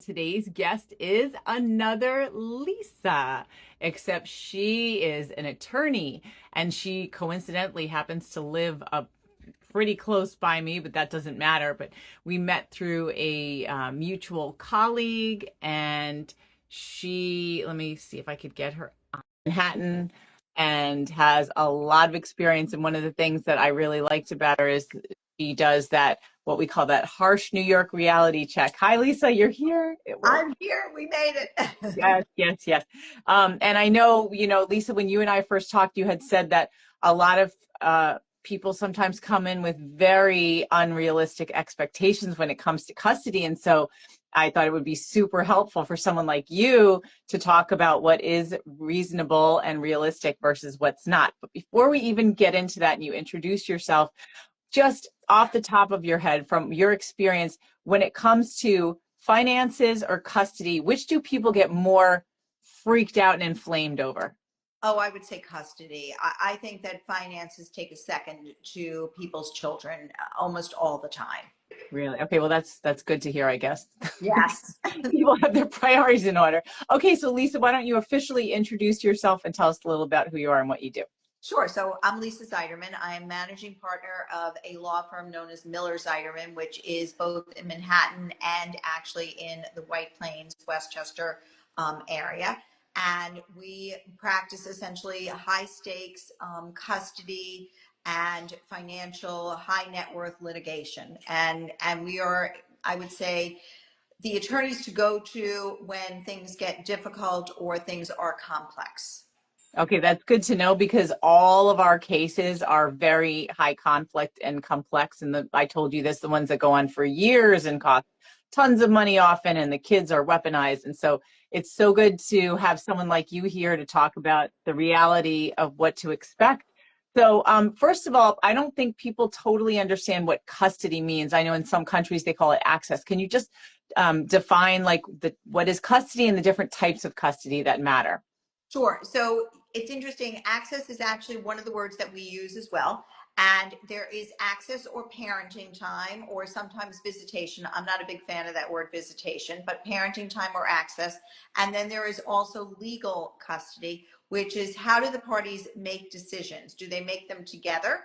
today's guest is another Lisa, except she is an attorney and she coincidentally happens to live pretty close by me, but that doesn't matter. But we met through a mutual colleague, and let me see if I could get her on Manhattan, and has a lot of experience. And one of the things that I really liked about her is she does that, what we call that harsh New York reality check. Hi, Lisa, you're here. It worked. I'm here. We made it. Yes, yes, yes. And I know, Lisa, when you and I first talked, you had said that a lot of people sometimes come in with very unrealistic expectations when it comes to custody. And so I thought it would be super helpful for someone like you to talk about what is reasonable and realistic versus what's not. But before we even get into that and you introduce yourself, just off the top of your head, from your experience, when it comes to finances or custody, which do people get more freaked out and inflamed over? Oh, I would say custody. I think that finances take a second to people's children almost all the time. Really? Okay, well, that's good to hear, I guess. Yes. People have their priorities in order. Okay, so Lisa, why don't you officially introduce yourself and tell us a little about who you are and what you do? Sure. So I'm Lisa Zeiderman. I'm managing partner of a law firm known as Miller Zeiderman, which is both in Manhattan and actually in the White Plains, Westchester area. And we practice essentially high stakes custody and financial high net worth litigation. And we are, I would say, the attorneys to go to when things get difficult or things are complex. Okay, that's good to know because all of our cases are very high conflict and complex. And I told you this, the ones that go on for years and cost tons of money often, and the kids are weaponized. And so it's so good to have someone like you here to talk about the reality of what to expect. So first of all, I don't think people totally understand what custody means. I know in some countries they call it access. Can you just define what is custody and the different types of custody that matter? Sure. So it's interesting. Access is actually one of the words that we use as well. And there is access or parenting time, or sometimes visitation. I'm not a big fan of that word visitation, but parenting time or access. And then there is also legal custody, which is how do the parties make decisions? Do they make them together?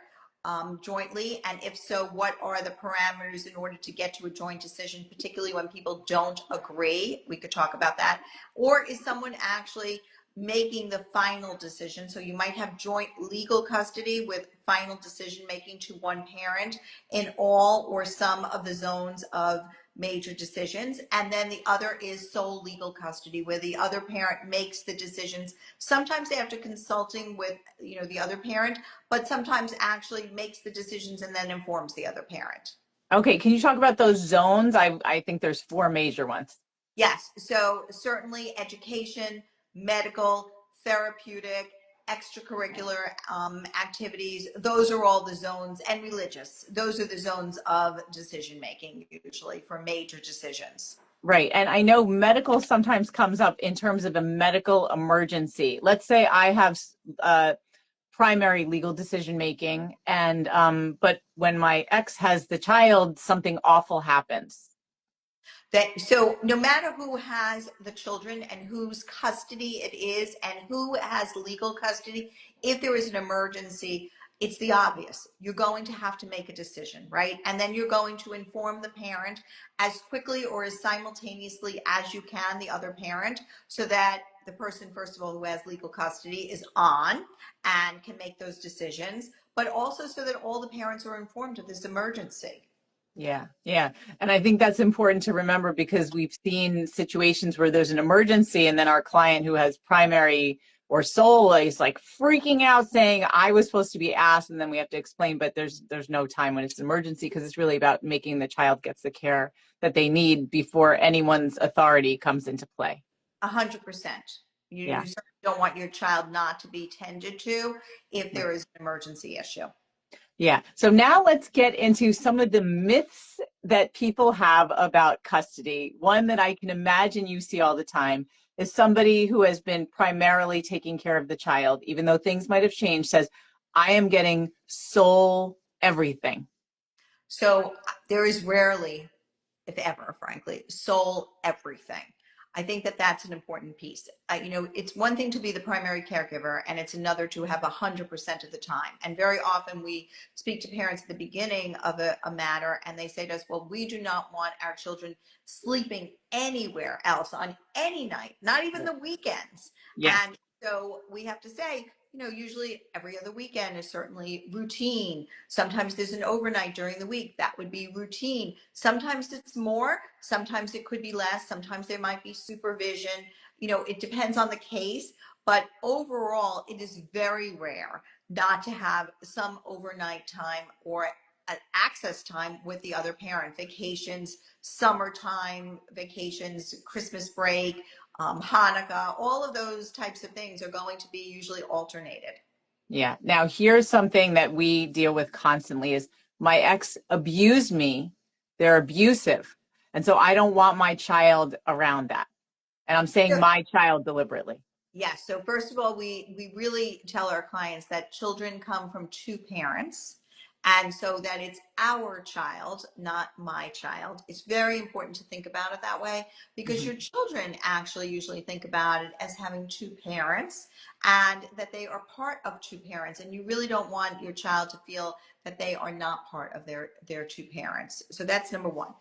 Jointly, and if so, what are the parameters in order to get to a joint decision, particularly when people don't agree? We could talk about that. Or is someone actually making the final decision? So you might have joint legal custody with final decision making to one parent in all or some of the zones of major decisions. And then the other is sole legal custody, where the other parent makes the decisions. Sometimes they have to consulting with the other parent, but sometimes actually makes the decisions and then informs the other parent. Okay, can you talk about those zones? I think there's four major ones. Yes. So certainly education, medical, therapeutic, extracurricular activities. Those are all the zones, and religious. Those are the zones of decision making, usually for major decisions. Right. And I know medical sometimes comes up in terms of a medical emergency. Let's say I have primary legal decision making, and but when my ex has the child, something awful happens. So no matter who has the children and whose custody it is and who has legal custody, if there is an emergency, it's the obvious. You're going to have to make a decision, right? And then you're going to inform the parent as quickly or as simultaneously as you can, the other parent, so that the person, first of all, who has legal custody is on and can make those decisions, but also so that all the parents are informed of this emergency. Yeah, yeah. And I think that's important to remember because we've seen situations where there's an emergency and then our client who has primary or sole is like freaking out saying, I was supposed to be asked, and then we have to explain, but there's no time when it's an emergency because it's really about making the child gets the care that they need before anyone's authority comes into play. 100%. You Yeah. certainly don't want your child not to be tended to if there is an emergency issue. Yeah. So now let's get into some of the myths that people have about custody. One that I can imagine you see all the time is somebody who has been primarily taking care of the child, even though things might have changed, says, I am getting sole everything. So there is rarely if ever, frankly, solve everything. I think that that's an important piece. It's one thing to be the primary caregiver, and it's another to have 100% of the time. And very often we speak to parents at the beginning of a matter, and they say to us, well, we do not want our children sleeping anywhere else on any night, not even the weekends. Yeah. And so we have to say, usually every other weekend is certainly routine. Sometimes there's an overnight during the week. That would be routine. Sometimes it's more, sometimes it could be less. Sometimes there might be supervision. It depends on the case, but overall, it is very rare not to have some overnight time or an access time with the other parent. Vacations, summertime vacations, Christmas break, Hanukkah, all of those types of things are going to be usually alternated. Yeah. Now, here's something that we deal with constantly is my ex abused me. They're abusive. And so I don't want my child around that. And I'm saying So, my child deliberately. yes. So first of all, we really tell our clients that children come from two parents. And so that it's our child, not my child. It's very important to think about it that way because Mhm. your children actually usually think about it as having two parents and that they are part of two parents. And you really don't want your child to feel that they are not part of their two parents. So that's number one.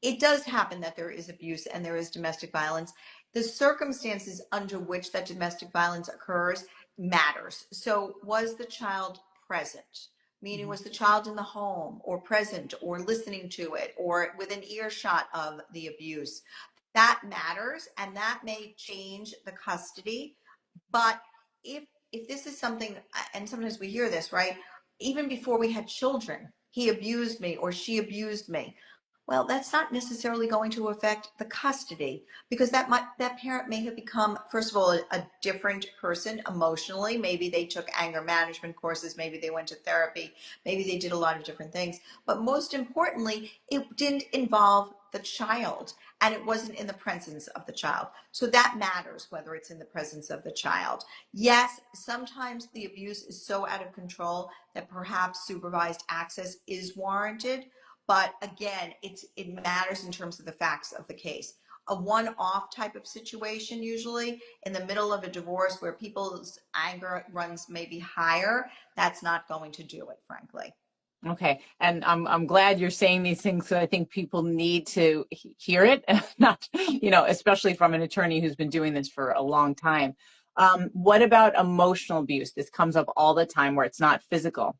It does happen that there is abuse and there is domestic violence. The circumstances under which that domestic violence occurs matters. So, was the child present? Meaning, Mhm. was the child in the home or present or listening to it or within earshot of the abuse? That matters, and that may change the custody. But if if this is something, and sometimes we hear this, right? Even before we had children, he abused me or she abused me. Well, that's not necessarily going to affect the custody because that parent may have become, first of all, a different person emotionally. Maybe they took anger management courses, maybe they went to therapy, maybe they did a lot of different things. But most importantly, it didn't involve the child and it wasn't in the presence of the child. So that matters whether it's in the presence of the child. Yes, sometimes the abuse is so out of control that perhaps supervised access is warranted. But again, it matters in terms of the facts of the case. A one-off type of situation, usually in the middle of a divorce where people's anger runs maybe higher, that's not going to do it, frankly. Okay. And I'm glad you're saying these things because I think people need to hear it, and not, especially from an attorney who's been doing this for a long time. What about emotional abuse? This comes up all the time where it's not physical.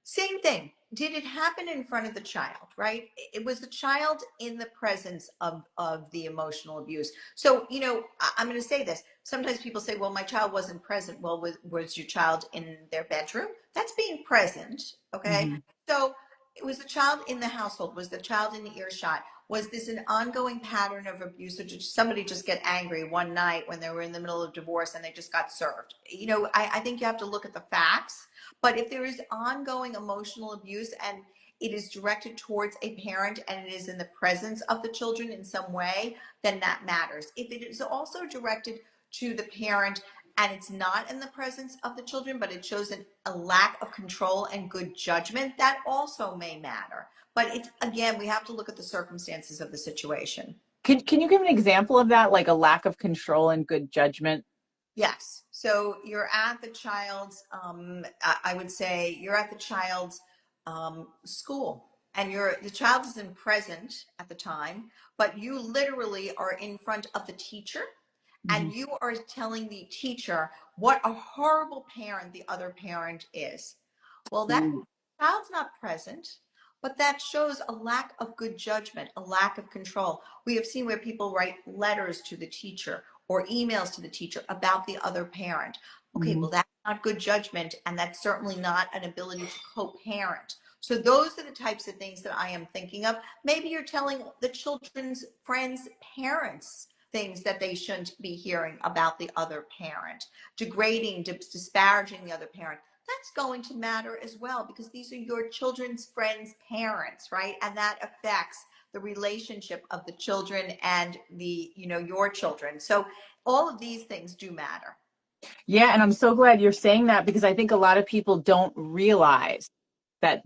Same thing. Did it happen in front of the child, right? It was the child in the presence of the emotional abuse. So, I'm going to say this. Sometimes people say, well, my child wasn't present. Well, was your child in their bedroom? That's being present, okay? Mhm. So it was the child in the household. Was the child in the earshot? Was this an ongoing pattern of abuse, or did somebody just get angry one night when they were in the middle of divorce and they just got served? I think you have to look at the facts, but if there is ongoing emotional abuse and it is directed towards a parent and it is in the presence of the children in some way, then that matters. If it is also directed to the parent and it's not in the presence of the children, but it shows a lack of control and good judgment, that also may matter. But it's, again, we have to look at the circumstances of the situation. Can you give an example of that, like a lack of control and good judgment? Yes. So you're at the child's, I would say you're at the child's school and the child isn't present at the time, but you literally are in front of the teacher and Mhm. you are telling the teacher what a horrible parent the other parent is. Well, that Ooh. child's not present, but that shows a lack of good judgment, a lack of control. We have seen where people write letters to the teacher or emails to the teacher about the other parent. Okay, Mhm. well, that's not good judgment, and that's certainly not an ability to co-parent. So those are the types of things that I am thinking of. Maybe you're telling the children's friends' parents things that they shouldn't be hearing about the other parent, degrading, disparaging the other parent. That's going to matter as well because these are your children's friends' parents, right? And that affects the relationship of the children and your children. So all of these things do matter. Yeah, and I'm so glad you're saying that because I think a lot of people don't realize that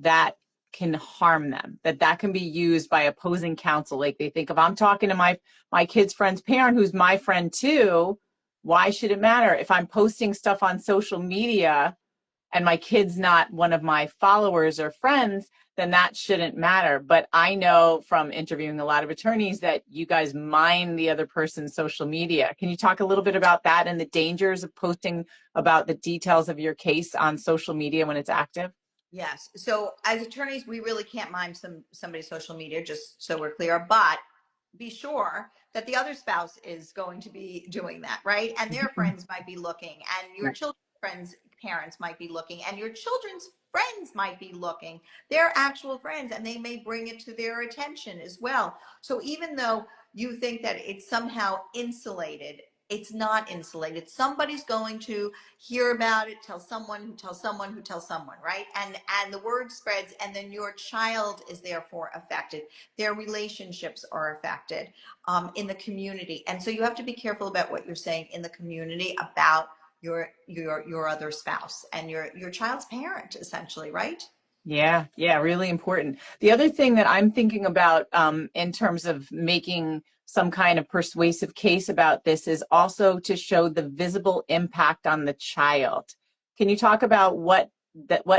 can harm them, that can be used by opposing counsel. Like they think, if I'm talking to my kid's friend's parent, who's my friend too, why should it matter? If I'm posting stuff on social media and my kid's not one of my followers or friends, then that shouldn't matter. But I know from interviewing a lot of attorneys that you guys mine the other person's social media. Can you talk a little bit about that and the dangers of posting about the details of your case on social media when it's active? Yes. So as attorneys, we really can't mime somebody's social media, just so we're clear, but be sure that the other spouse is going to be doing that, right? And their friends might be looking, and your children's friends, parents might be looking, and your children's friends might be looking, their actual friends, and they may bring it to their attention as well. So even though you think that it's somehow insulated, it's not insulated. Somebody's going to hear about it, tell someone who tells someone who tells someone, right? And the word spreads, and then your child is therefore affected. Their relationships are affected in the community. And so you have to be careful about what you're saying in the community about your other spouse and your child's parent, essentially, right? Yeah, really important. The other thing that I'm thinking about in terms of making some kind of persuasive case about this is also to show the visible impact on the child. Can you talk about what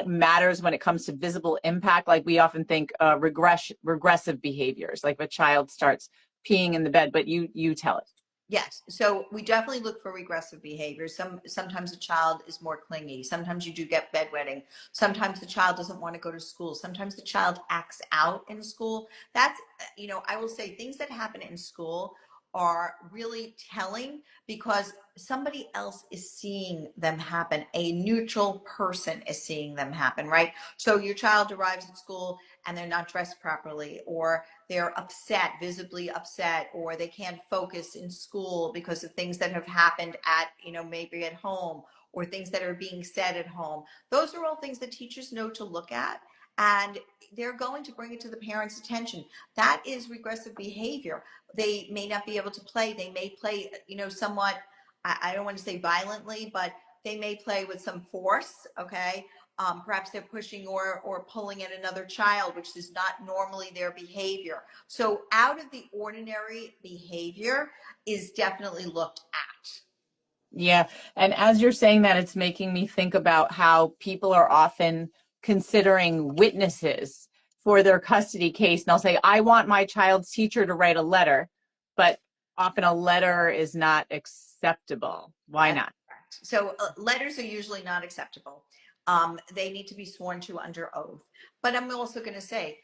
matters when it comes to visible impact? Like we often think regressive behaviors, like if a child starts peeing in the bed, but you tell it. Yes. So we definitely look for regressive behavior. Sometimes a child is more clingy. Sometimes you do get bedwetting. Sometimes the child doesn't want to go to school. Sometimes the child acts out in school. That's, I will say things that happen in school are really telling because somebody else is seeing them happen. A neutral person is seeing them happen, right? So your child arrives at school and they're not dressed properly, or they're upset, visibly upset, or they can't focus in school because of things that have happened at, maybe at home, or things that are being said at home. Those are all things that teachers know to look at, and they're going to bring it to the parents' attention. That is regressive behavior. They may not be able to play. They may play, somewhat, I don't want to say violently, but they may play with some force, okay? Perhaps they're pushing or pulling at another child, which is not normally their behavior. So out of the ordinary behavior is definitely looked at. Yeah. And as you're saying that, it's making me think about how people are often considering witnesses for their custody case. And they'll say, I want my child's teacher to write a letter, but often a letter is not acceptable. Why That's not? correct. So letters are usually not acceptable. They need to be sworn to under oath. But I'm also going to say,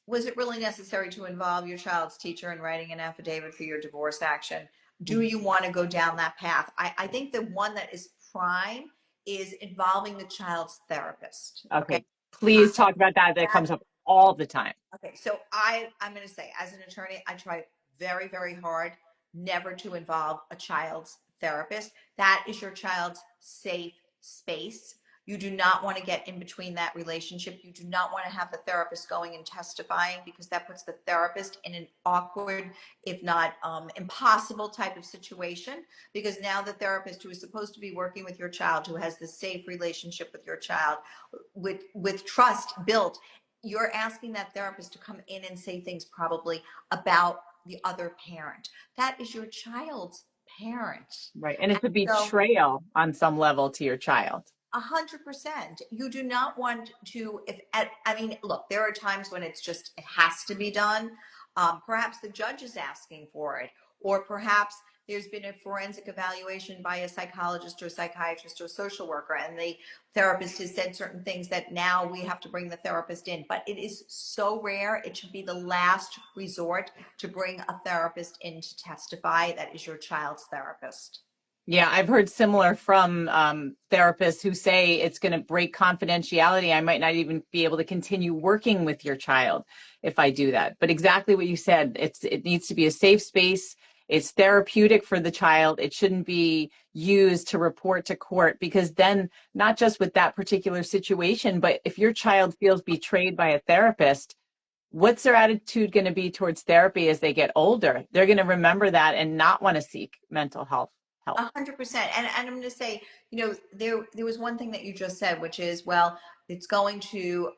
was it really necessary to involve your child's teacher in writing an affidavit for your divorce action? Do you want to go down that path? I think the one that is prime is involving the child's therapist. Okay. Okay. Please talk about that. That comes up all the time. Okay. So I'm going to say, as an attorney, I try very, very hard never to involve a child's therapist. That is your child's safe space. You do not want to get in between that relationship. You do not want to have the therapist going and testifying, because that puts the therapist in an awkward, if not impossible type of situation. Because now the therapist, who is supposed to be working with your child, who has this safe relationship with your child, with trust built, you're asking that therapist to come in and say things probably about the other parent. That is your child's parent. Right. And it's a So betrayal on some level to your child. 100%. You do not want to, I mean, look, there are times when it has to be done. Perhaps the judge is asking for it, or perhaps there's been a forensic evaluation by a psychologist or psychiatrist or social worker, and the therapist has said certain things that now we have to bring the therapist in. But it is so rare. It should be the last resort to bring a therapist in to testify. That is your child's therapist. Yeah, I've heard similar from therapists who say it's going to break confidentiality. I might not even be able to continue working with your child if I do that. But exactly what you said, it needs to be a safe space. It's therapeutic for the child. It shouldn't be used to report to court, because then not just with that particular situation, but if your child feels betrayed by a therapist, what's their attitude going to be towards therapy as they get older? They're going to remember that and not want to seek mental health help. 100%. And I'm going to say, there was one thing that you just said, which is, well, It's going to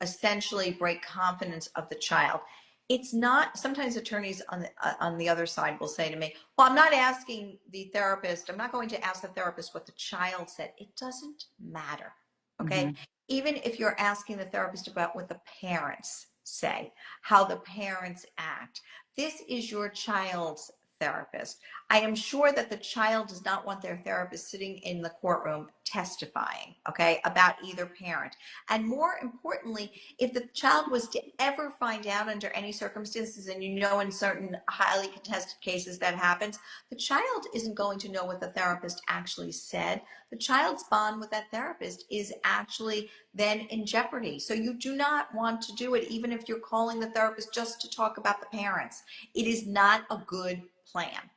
essentially break confidence of the child. It's not, sometimes attorneys on the other side will say to me, well, I'm not asking the therapist, I'm not going to ask the therapist what the child said. It doesn't matter, okay? Hmm. Even if you're asking the therapist about what the parents say, how the parents act, this is your child's therapist. I am sure that the child does not want their therapist sitting in the courtroom testifying, okay, about either parent. And more importantly, if the child was to ever find out under any circumstances, and you know in certain highly contested cases that happens, the child isn't going to know what the therapist actually said. The child's bond with that therapist is actually then in jeopardy. So you do not want to do it, even if you're calling the therapist just to talk about the parents. It is not a good plan.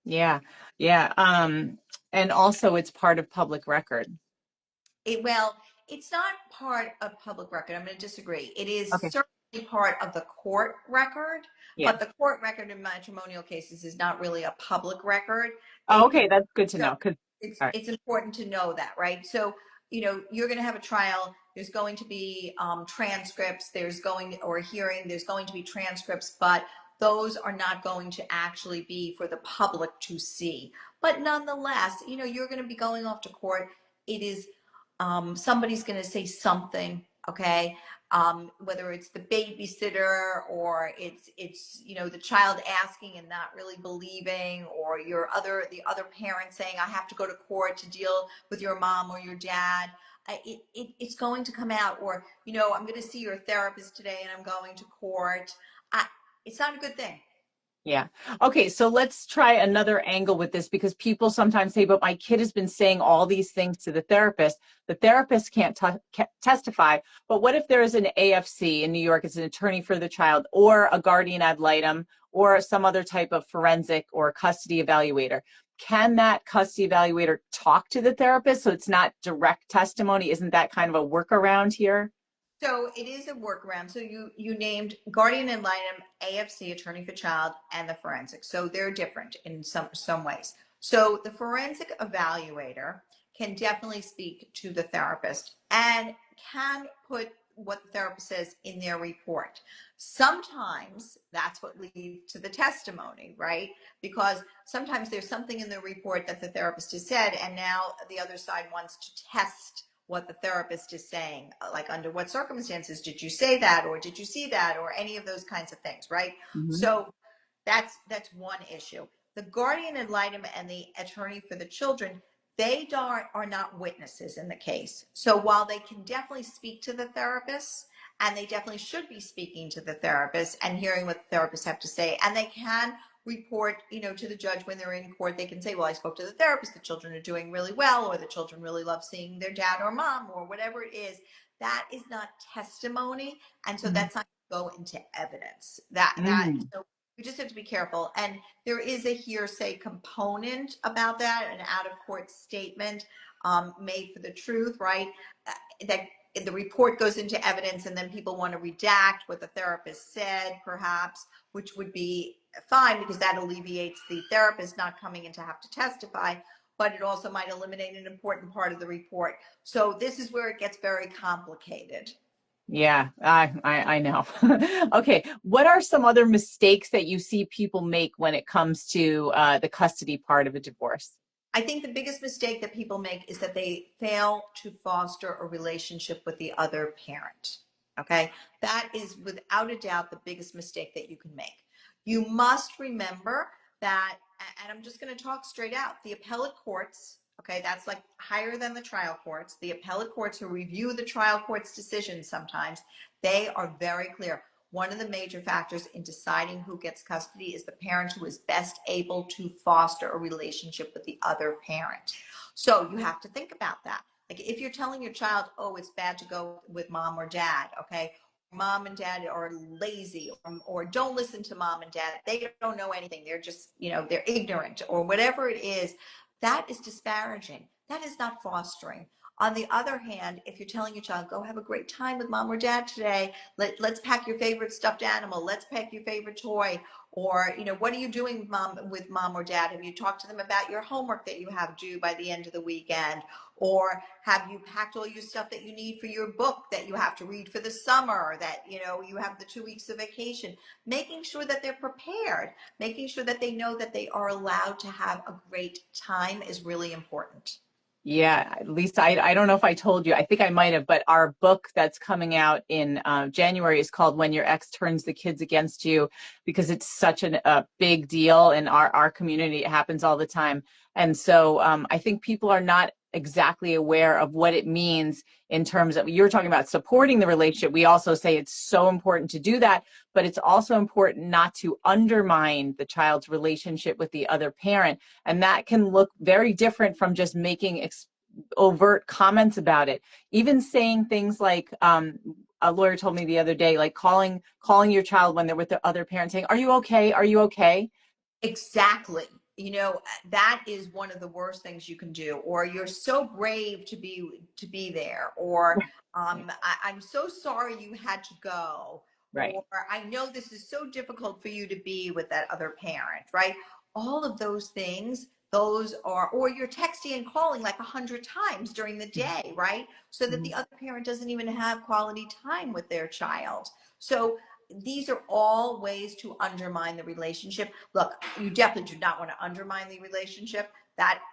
Yeah, yeah. And also it's part of public record. Well, it's not part of public record. I'm going to disagree. It is Okay. certainly part of the court record, Yeah. but the court record in matrimonial cases is not really a public record. Oh, It, okay, that's good to so know. Cause, all right. it's important to know that, right? So, you know, you're going to have a trial. There's going to be transcripts. There's going or a hearing. There's going to be transcripts, but those are not going to actually be for the public to see. But nonetheless, you know, you're going to be going off to court. It is somebody's going to say something, okay? Whether it's the babysitter or it's you know the child asking and not really believing, or the other parent saying I have to go to court to deal with your mom or your dad. It's going to come out, or you know I'm going to see your therapist today and I'm going to court. It's not a good thing. Yeah. Okay, so let's try another angle with this, because people sometimes say, but my kid has been saying all these things to the therapist. The therapist can't testify. But what if there is an AFC in New York, it's an attorney for the child, or a guardian ad litem, or some other type of forensic or custody evaluator? Can that custody evaluator talk to the therapist so it's not direct testimony? Isn't that kind of a workaround here? So it is a workaround. So you named guardian ad litem, AFC, attorney for child, and the forensic. So they're different in some ways. So the forensic evaluator can definitely speak to the therapist and can put what the therapist says in their report. Sometimes that's what leads to the testimony, right? Because sometimes there's something in the report that the therapist has said, and now the other side wants to test what the therapist is saying, like under what circumstances did you say that, or did you see that, or any of those kinds of things, right? Mm-hmm. So that's one issue. The guardian ad litem and the attorney for the children, they are not witnesses in the case. So while they can definitely speak to the therapist, and they definitely should be speaking to the therapist and hearing what the therapists have to say, and they can report, you know, to the judge when they're in court. They can say, well, I spoke to the therapist, the children are doing really well, or the children really love seeing their dad or mom, or whatever it is. That is not testimony, and so that's not going to go into evidence. Mm-hmm. So we just have to be careful. And there is a hearsay component about that, an out of court statement made for the truth, right? That the report goes into evidence, and then people want to redact what the therapist said, perhaps, which would be fine because that alleviates the therapist not coming in to have to testify, but it also might eliminate an important part of the report. So this is where it gets very complicated. Yeah, I know. Okay, what are some other mistakes that you see people make when it comes to the custody part of a divorce? I think the biggest mistake that people make is that they fail to foster a relationship with the other parent. Okay, that is without a doubt the biggest mistake that you can make. You must remember that, and I'm just going to talk straight out, the appellate courts, okay, that's like higher than the trial courts, the appellate courts who review the trial court's decisions sometimes, they are very clear. One of the major factors in deciding who gets custody is the parent who is best able to foster a relationship with the other parent. So you have to think about that. Like if you're telling your child, oh, it's bad to go with mom or dad, okay? Mom and dad are lazy, or don't listen to mom and dad. They don't know anything. They're just, you know, they're ignorant, or whatever it is. That is disparaging. That is not fostering. On the other hand, if you're telling your child, go have a great time with mom or dad today, let's pack your favorite stuffed animal, let's pack your favorite toy, or, you know, what are you doing with mom or dad? Have you talked to them about your homework that you have due by the end of the weekend? Or have you packed all your stuff that you need for your book that you have to read for the summer, that, you know, you have the 2 weeks of vacation? Making sure that they're prepared, making sure that they know that they are allowed to have a great time is really important. Yeah, Lisa, I don't know if I told you, I think I might have, but our book that's coming out in January is called When Your Ex Turns the Kids Against You, because it's such a big deal in our community. It happens all the time. And so I think people are not exactly aware of what it means in terms of, you're talking about supporting the relationship. We also say it's so important to do that, but it's also important not to undermine the child's relationship with the other parent. And that can look very different from just making overt comments about it. Even saying things like, a lawyer told me the other day, like calling your child when they're with the other parent, saying, "Are you okay? Are you okay?" Exactly. You know, that is one of the worst things you can do. Or you're so brave to be there. Or I'm so sorry you had to go. Right. Or I know this is so difficult for you to be with that other parent, right? All of those things, those are, or you're texting and calling like 100 times during the day, right? So that the Mhm. other parent doesn't even have quality time with their child. So these are all ways to undermine the relationship. Look, you definitely do not want to undermine the relationship. That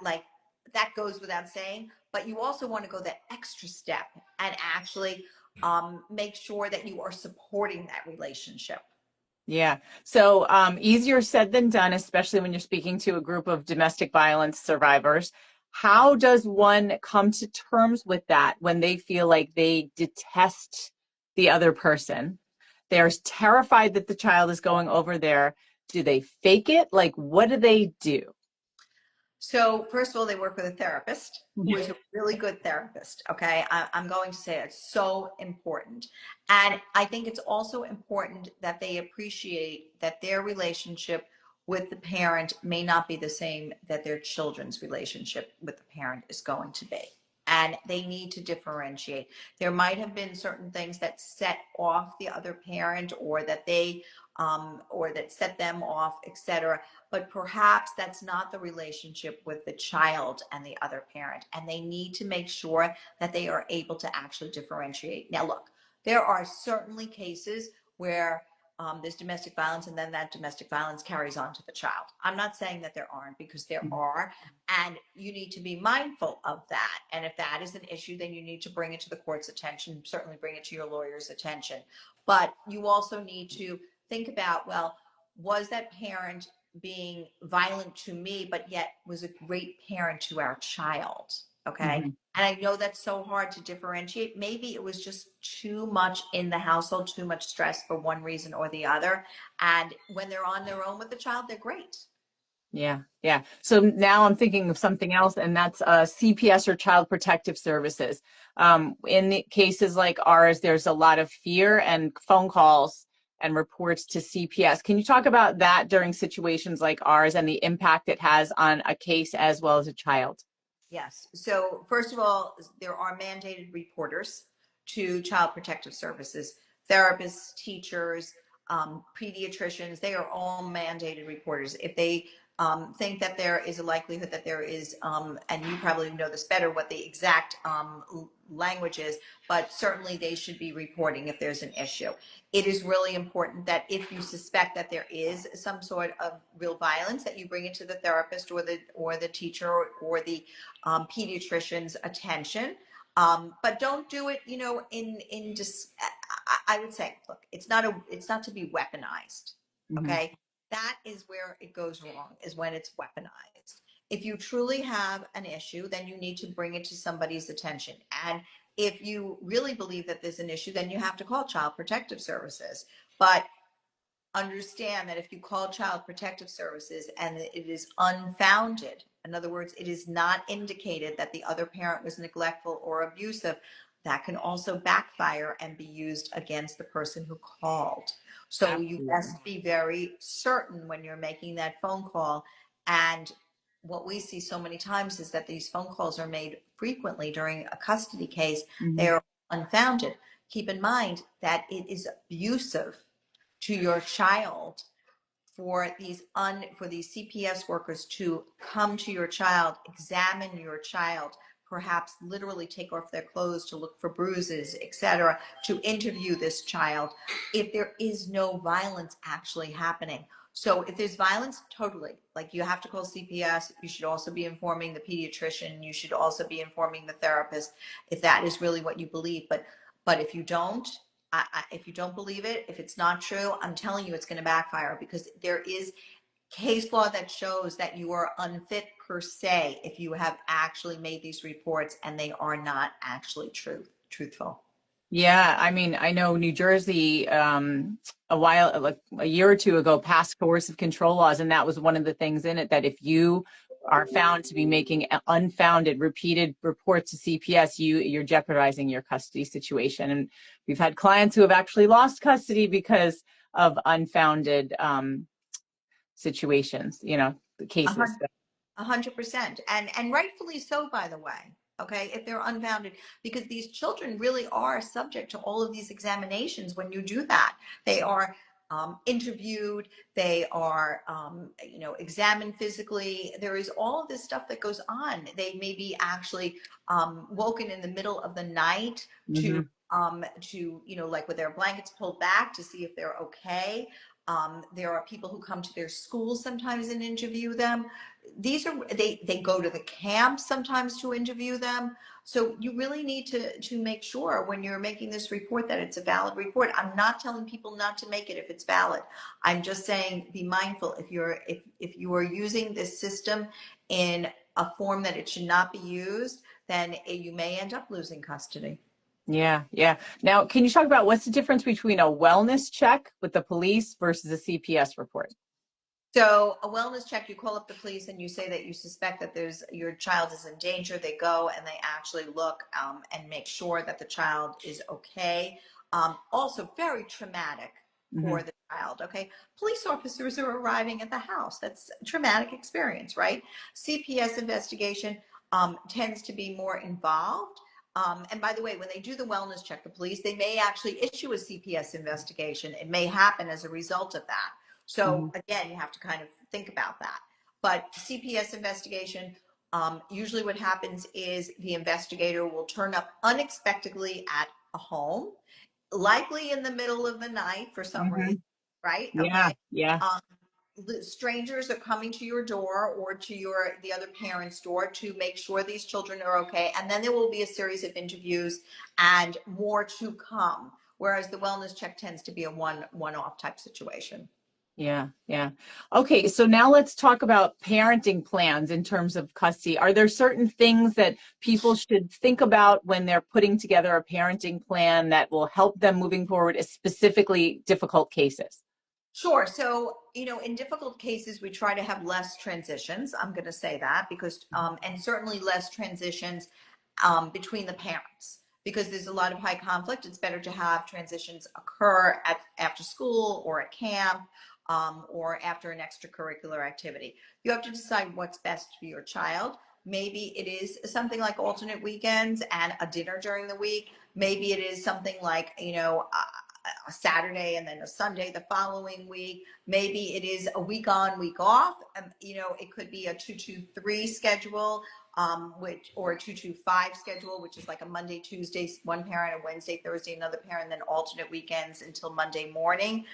goes without saying. But you also want to go that extra step and actually make sure that you are supporting that relationship. Yeah. So easier said than done, especially when you're speaking to a group of domestic violence survivors. How does one come to terms with that when they feel like they detest the other person? They're terrified that the child is going over there. Do they fake it? Like, what do they do? So, first of all, they work with a therapist who is a really good therapist. Okay. I'm going to say it's so important. And I think it's also important that they appreciate that their relationship with the parent may not be the same that their children's relationship with the parent is going to be. And they need to differentiate. There might have been certain things that set off the other parent, or that set them off, etc., but perhaps that's not the relationship with the child and the other parent. And they need to make sure that they are able to actually differentiate. Now, look, there are certainly cases where there's domestic violence and then that domestic violence carries on to the child. I'm not saying that there aren't, because there are, and you need to be mindful of that. And if that is an issue, then you need to bring it to the court's attention, certainly bring it to your lawyer's attention. But you also need to think about, well, was that parent being violent to me, but yet was a great parent to our child? Okay. Mhm. And I know that's so hard to differentiate. Maybe it was just too much in the household, too much stress for one reason or the other. And when they're on their own with the child, they're great. Yeah, yeah. So now I'm thinking of something else, and that's CPS or Child Protective Services. In the cases like ours, there's a lot of fear and phone calls and reports to CPS. Can you talk about that during situations like ours and the impact it has on a case as well as a child? Yes. So, first of all, there are mandated reporters to Child Protective Services, therapists, teachers, pediatricians. They are all mandated reporters. If they think that there is a likelihood that there is, and you probably know this better, what the exact language is, but certainly they should be reporting if there's an issue. It is really important that if you suspect that there is some sort of real violence, that you bring it to the therapist or the teacher or the pediatrician's attention. But don't do it, in just. I would say, look, it's not to be weaponized. Mhm. Okay, that is where it goes wrong, is when it's weaponized. If you truly have an issue, then you need to bring it to somebody's attention. And if you really believe that there's an issue, then you have to call Child Protective Services. But understand that if you call Child Protective Services and it is unfounded, in other words, it is not indicated that the other parent was neglectful or abusive, that can also backfire and be used against the person who called. So you Absolutely. best be very certain when you're making that phone call and what we see so many times is that these phone calls are made frequently during a custody case. They Mhm. are unfounded. Keep in mind that it is abusive to your child for these CPS workers to come to your child, examine your child, perhaps literally take off their clothes to look for bruises, etc., to interview this child if there is no violence actually happening. So if there's violence, totally, like you have to call CPS. You should also be informing the pediatrician. You should also be informing the therapist if that is really what you believe. But if you don't, if you don't believe it, if it's not true, I'm telling you it's going to backfire, because there is case law that shows that you are unfit per se if you have actually made these reports and they are not actually truthful. Yeah, I mean, I know New Jersey, like a year or two ago, passed coercive control laws, and that was one of the things in it, that if you are found to be making unfounded, repeated reports to CPS, you're jeopardizing your custody situation. And we've had clients who have actually lost custody because of unfounded situations, the cases. 100%, and rightfully so, by the way. Okay, if they're unfounded, because these children really are subject to all of these examinations. When you do that, they are interviewed, they are examined physically. There is all of this stuff that goes on. They may be actually woken in the middle of the night to Hmm. like with their blankets pulled back to see if they're okay. There are people who come to their schools sometimes and interview them. They go to the camp sometimes to interview them. So you really need to make sure when you're making this report that it's a valid report. I'm not telling people not to make it if it's valid. I'm just saying be mindful if you are using this system in a form that it should not be used, then you may end up losing custody. Yeah, yeah. Now, can you talk about what's the difference between a wellness check with the police versus a CPS report? So a wellness check, you call up the police and you say that you suspect that your child is in danger. They go and they actually look and make sure that the child is okay. Also very traumatic Hmm. for the child. Okay. Police officers are arriving at the house. That's a traumatic experience, right? CPS investigation tends to be more involved. And by the way, when they do the wellness check, the police, they may actually issue a CPS investigation. It may happen as a result of that. So Hmm. again, you have to kind of think about that. But CPS investigation, usually what happens is the investigator will turn up unexpectedly at a home, likely in the middle of the night for some Hmm. reason, right? Yeah, Okay. yeah, Um, Strangers are coming to your door or to the other parent's door to make sure these children are okay, and then there will be a series of interviews and more to come, whereas the wellness check tends to be a one-off type situation. yeah, yeah. Okay, so now let's talk about parenting plans in terms of custody. Are there certain things that people should think about when they're putting together a parenting plan that will help them moving forward, specifically difficult cases? Sure. So, in difficult cases, we try to have less transitions. I'm going to say that because, and certainly less transitions between the parents, because there's a lot of high conflict. It's better to have transitions occur after school or at camp, or after an extracurricular activity. You have to decide what's best for your child. Maybe it is something like alternate weekends and a dinner during the week. Maybe it is something like, a Saturday and then a Sunday the following week. Maybe it is a week on, week off. It could be a 2-2-3 schedule, or a 2-2-5 schedule, which is like a Monday, Tuesday, one parent, a Wednesday, Thursday, another parent, then alternate weekends until Monday morning.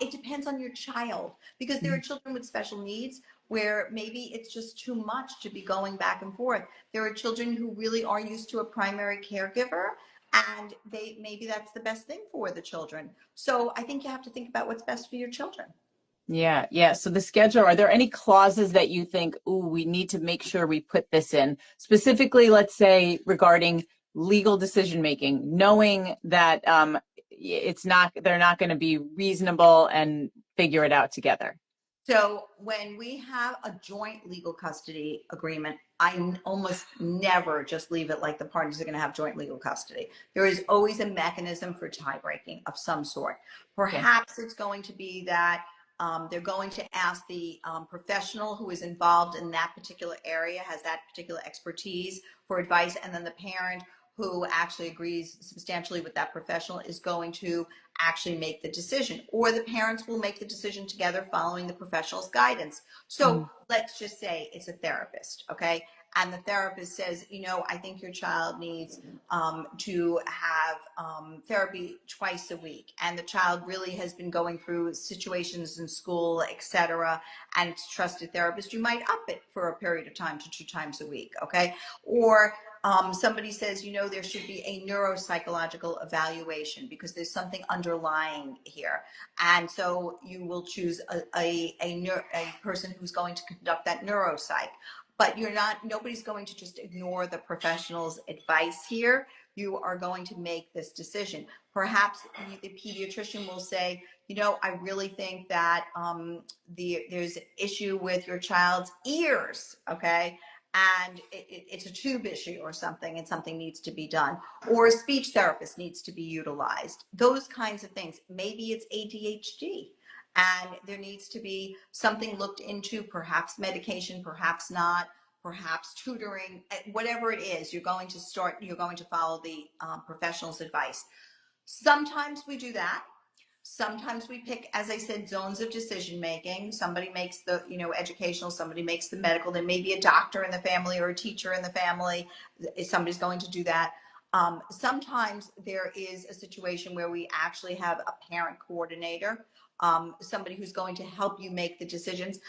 It depends on your child, because there are children with special needs where maybe it's just too much to be going back and forth. There are children who really are used to a primary caregiver, and maybe that's the best thing for the children. So I think you have to think about what's best for your children. Yeah, yeah. So the schedule, are there any clauses that you think, ooh, we need to make sure we put this in? Specifically, let's say regarding legal decision making, knowing that they're not going to be reasonable and figure it out together. So when we have a joint legal custody agreement, I almost never just leave it like the parties are going to have joint legal custody. There is always a mechanism for tie breaking of some sort. Okay. Perhaps it's going to be that They're going to ask the professional who is involved in that particular area, has that particular expertise for advice, and then the parent who actually agrees substantially with that professional is going to actually make the decision, or the parents will make the decision together following the professional's guidance. So let's just say it's a therapist, okay? And the therapist says, I think your child needs to have therapy twice a week, and the child really has been going through situations in school, etc., and it's a trusted therapist. You might up it for a period of time to 2 times a week, okay? Or somebody says, there should be a neuropsychological evaluation because there's something underlying here. And so you will choose a person who's going to conduct that neuropsych. But nobody's going to just ignore the professional's advice here. You are going to make this decision. Perhaps the pediatrician will say, I really think that there's an issue with your child's ears, okay? And it's a tube issue or something, and something needs to be done. Or a speech therapist needs to be utilized. Those kinds of things. Maybe it's ADHD. And there needs to be something looked into, perhaps medication, perhaps not, perhaps tutoring, whatever it is. You're going to follow the professional's advice. Sometimes we do that. Sometimes we pick, as I said, zones of decision making. Somebody makes the, educational, somebody makes the medical. There may be a doctor in the family or a teacher in the family. Somebody's going to do that. Sometimes there is a situation where we actually have a parent coordinator, somebody who's going to help you make the decisions.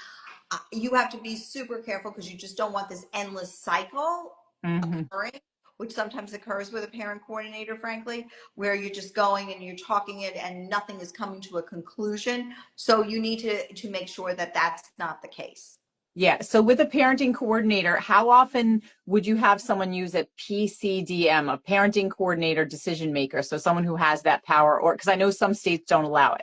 You have to be super careful because you just don't want this endless cycle occurring, which sometimes occurs with a parent coordinator, frankly, where you're just going and you're talking it and nothing is coming to a conclusion. So you need to make sure that that's not the case. Yeah. So with a parenting coordinator, how often would you have someone use a PCDM, a parenting coordinator decision maker? So someone who has that power, or because I know some states don't allow it.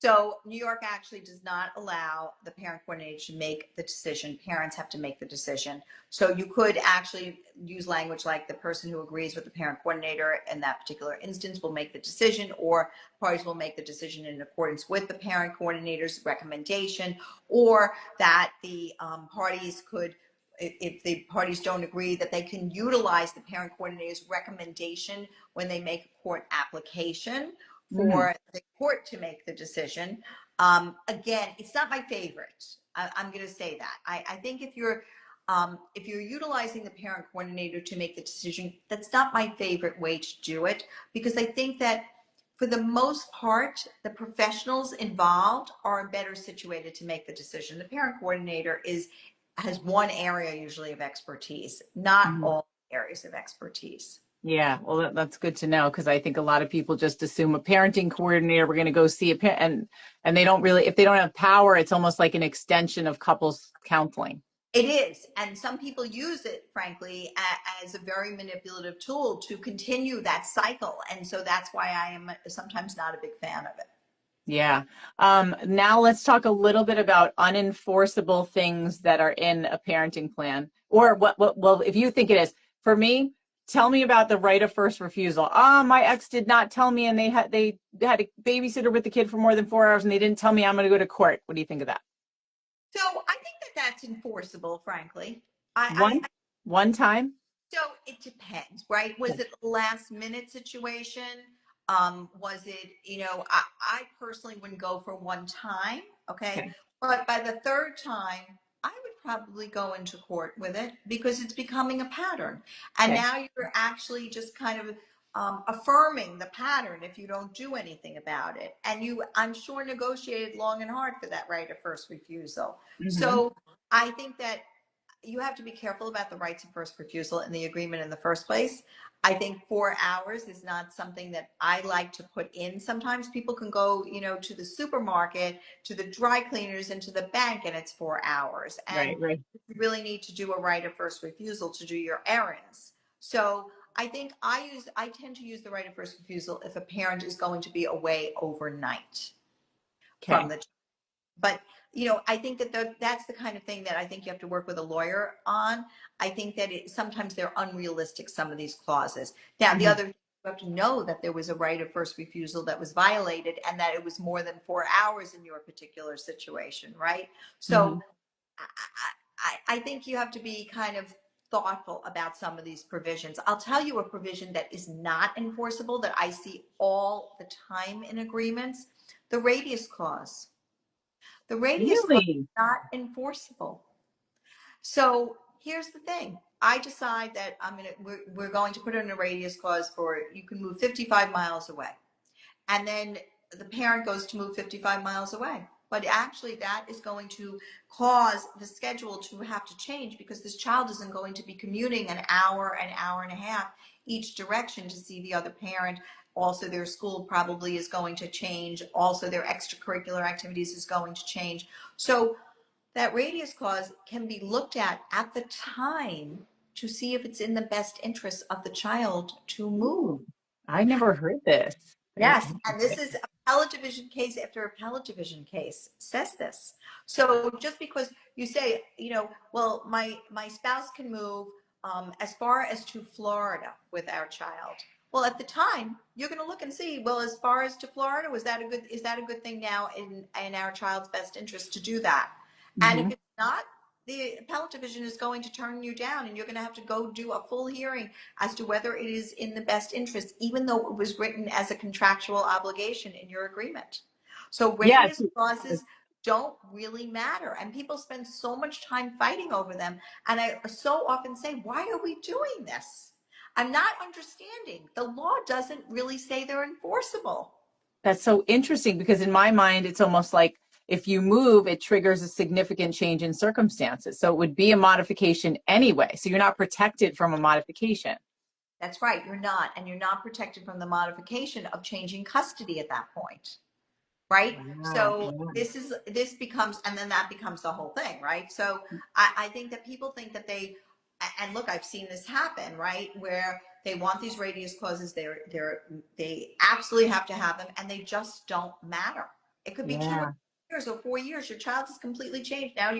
So New York actually does not allow the parent coordinator to make the decision. Parents have to make the decision. So you could actually use language like the person who agrees with the parent coordinator in that particular instance will make the decision, or parties will make the decision in accordance with the parent coordinator's recommendation, or that the parties could, if the parties don't agree, that they can utilize the parent coordinator's recommendation when they make a court application for the court to make the decision. Again, it's not my favorite. I'm going to say that. I think if you're utilizing the parent coordinator to make the decision, that's not my favorite way to do it, because I think that for the most part, the professionals involved are better situated to make the decision. The parent coordinator has one area usually of expertise, not all areas of expertise. Yeah, well, that's good to know, because I think a lot of people just assume a parenting coordinator, we're going to go see a parent, and they don't really, if they don't have power, it's almost like an extension of couples counseling. It is, and some people use it, frankly, as a very manipulative tool to continue that cycle, and so that's why I am sometimes not a big fan of it. Yeah. Now let's talk a little bit about unenforceable things that are in a parenting plan, or well, if you think it is. For me, tell me about the right of first refusal. My ex did not tell me, and they had a babysitter with the kid for more than 4 hours, and they didn't tell me I'm going to go to court. What do you think of that? So I think that that's enforceable, frankly. One time? So it depends, right? Was it a last minute situation? Was it, I personally wouldn't go for one time, okay? But by the third time, I would probably go into court with it because it's becoming a pattern. And now you're actually just kind of affirming the pattern if you don't do anything about it. And I'm sure, negotiated long and hard for that right of first refusal. So I think that you have to be careful about the rights of first refusal in the agreement in the first place. I think 4 hours is not something that I like to put in. Sometimes people can go, to the supermarket, to the dry cleaners, and to the bank, and it's 4 hours. And you really need to do a right of first refusal to do your errands. So I think I tend to use the right of first refusal if a parent is going to be away overnight from the. But I think that that's the kind of thing that I think you have to work with a lawyer on. I think that sometimes they're unrealistic, some of these clauses. Now, the other You have to know that there was a right of first refusal that was violated and that it was more than 4 hours in your particular situation, right? So Mhm. I think you have to be kind of thoughtful about some of these provisions. I'll tell you a provision that is not enforceable that I see all the time in agreements: the radius clause. The radius clause Really? is not enforceable. So here's the thing. I decide that we're going to put in a radius clause for you can move 55 miles away. And then the parent goes to move 55 miles away. But actually, that is going to cause the schedule to have to change because this child isn't going to be commuting an hour and a half each direction to see the other parent. Also, their school probably is going to change. Also, their extracurricular activities is going to change. So that radius clause can be looked at the time to see if it's in the best interest of the child to move. Ooh, I never heard this. Very Yes, and this interesting. is appellate division case after appellate division case says this. So just because you say, well, my spouse can move as far as to Florida with our child. Well, at the time, you're going to look and see, well, as far as to Florida, is that a good thing now in our child's best interest to do that? And if Mhm. it's not, the appellate division is going to turn you down, and you're going to have to go do a full hearing as to whether it is in the best interest, even though it was written as a contractual obligation in your agreement. So Yes. radius clauses don't really matter, and people spend so much time fighting over them. And I so often say, why are we doing this? I'm not understanding. The law doesn't really say they're enforceable. That's so interesting because in my mind, it's almost like if you move, it triggers a significant change in circumstances. So it would be a modification anyway. So you're not protected from a modification. That's right, you're not, and you're not protected from the modification of changing custody at that point. Right? Wow. So Yeah. this becomes, and then that becomes the whole thing, right? So I think that people think that and look, I've seen this happen, right? Where they want these radius clauses, they absolutely have to have them, and they just don't matter. It could be Yeah. 2 years or 4 years. Your child has completely changed. Now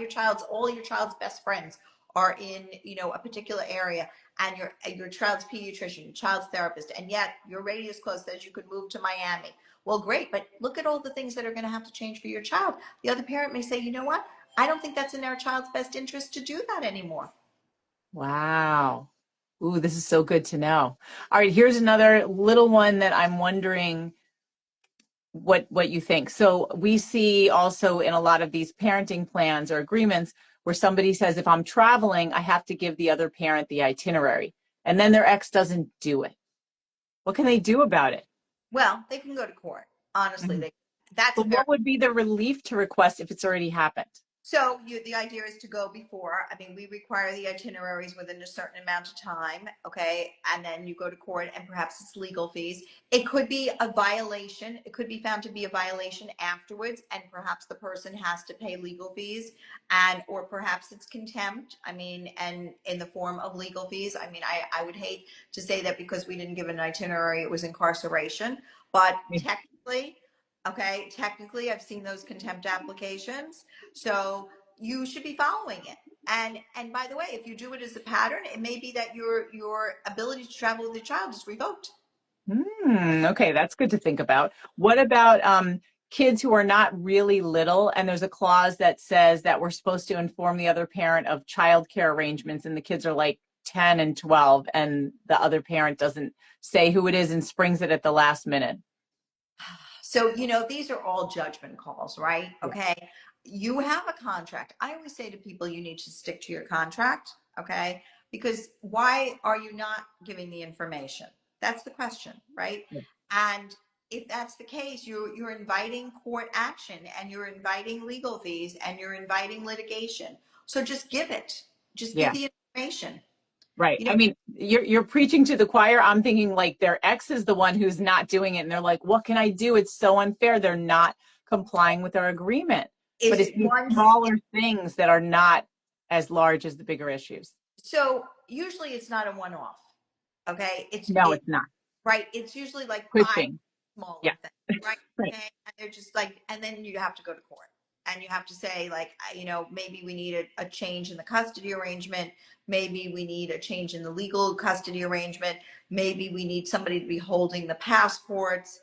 all your child's best friends are in, a particular area, and your child's pediatrician, your child's therapist, and yet your radius clause says you could move to Miami. Well, great, but look at all the things that are going to have to change for your child. The other parent may say, you know what? I don't think that's in our child's best interest to do that anymore. Wow. Ooh, this is so good to know. All right, here's another little one that I'm wondering what you think. So we see also in a lot of these parenting plans or agreements where somebody says, if I'm traveling, I have to give the other parent the itinerary, and then their ex doesn't do it. What can they do about it? Well, they can go to court. Honestly, Mhm. that's a But very what would be the relief to request if it's already happened? So the idea is to go before. I mean, we require the itineraries within a certain amount of time, okay? And then you go to court, and perhaps it's legal fees. It could be a violation. It could be found to be a violation afterwards, and perhaps the person has to pay legal fees, or perhaps it's contempt. I mean, and in the form of legal fees. I mean, I would hate to say that because we didn't give an itinerary, it was incarceration, but technically. Okay, technically, I've seen those contempt applications. So you should be following it. And by the way, if you do it as a pattern, it may be that your ability to travel with your child is revoked. Okay, that's good to think about. What about kids who are not really little, and there's a clause that says that we're supposed to inform the other parent of childcare arrangements, and the kids are like 10 and 12, and the other parent doesn't say who it is and springs it at the last minute? So, these are all judgment calls, right? Yeah. Okay. You have a contract. I always say to people, you need to stick to your contract. Okay. Because why are you not giving the information? That's the question, right? Yeah. And if that's the case, you're inviting court action, and you're inviting legal fees, and you're inviting litigation. So just give it. Just give Yeah. the information. Right. You I know, mean, you're preaching to the choir. I'm thinking like their ex is the one who's not doing it, and they're like, "What can I do? It's so unfair. They're not complying with our agreement." But is it's it these once smaller things that are not as large as the bigger issues. so usually it's not a one-off. Okay. No, it's not. Right. It's usually like five Pushing. smaller Yeah. things, right? Right. Okay. And they're just like, and then you have to go to court. and you have to say like, maybe we need a change in the custody arrangement. Maybe we need a change in the legal custody arrangement. Maybe we need somebody to be holding the passports.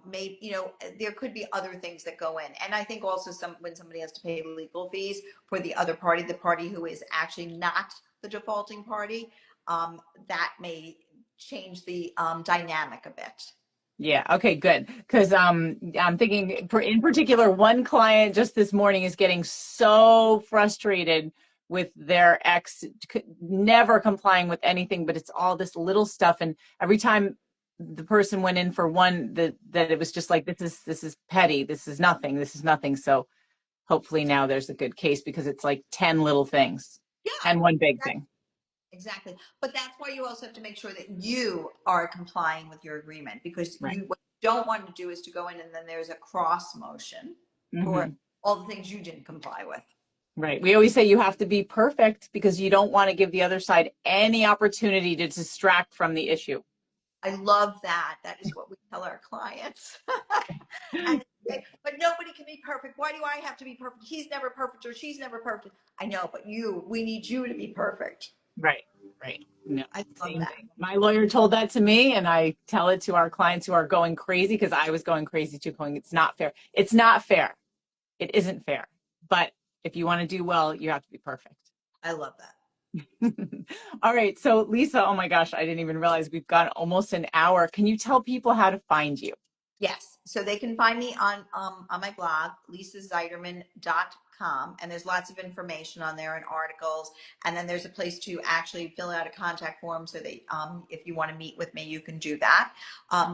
Maybe, there could be other things that go in. And I think also when somebody has to pay legal fees for the other party, the party who is actually not the defaulting party, that may change the dynamic a bit. Yeah. Okay, good. Because I'm thinking, in particular, one client just this morning is getting so frustrated with their ex, never complying with anything, but it's all this little stuff. And every time the person went in for one, that it was just like, this is petty. This is nothing. This is nothing. So hopefully now there's a good case, because it's like 10 little things Yeah, and one big thing. exactly. But that's why you also have to make sure that you are complying with your agreement, because Right. what you don't want to do is to go in and then there's a cross motion for Mm-hmm. all the things you didn't comply with. Right. We always say you have to be perfect, because you don't want to give the other side any opportunity to distract from the issue. I love that. That is what we tell our clients. And but nobody can be perfect. Why do I have to be perfect? He's never perfect or she's never perfect. I know, but we need you to be perfect. Right. Right. No, I love same that. thing. My lawyer told that to me, and I tell it to our clients who are going crazy, because I was going crazy too, going, it's not fair. It's not fair. It isn't fair. But if you want to do well, you have to be perfect. I love that. All right. So, Lisa, oh my gosh, I didn't even realize we've gone almost an hour. Can you tell people how to find you? Yes. So they can find me on my blog, lisazeiderman.com. And there's lots of information on there and articles. And then there's a place to actually fill out a contact form so that if you want to meet with me, you can do that.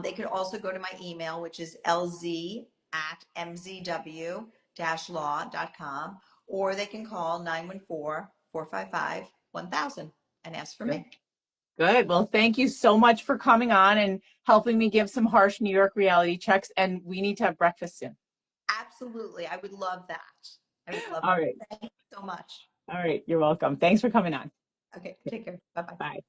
They could also go to my email, which is lz@mzw-law.com, or they can call 914-455-1000 and ask for Good. me. Good. Well, thank you so much for coming on and helping me give some harsh New York reality checks. And we need to have breakfast soon. Absolutely. I would love that. I would love All right. that. Thank you so much. All right. You're welcome. Thanks for coming on. Okay, take care. Bye bye. Bye.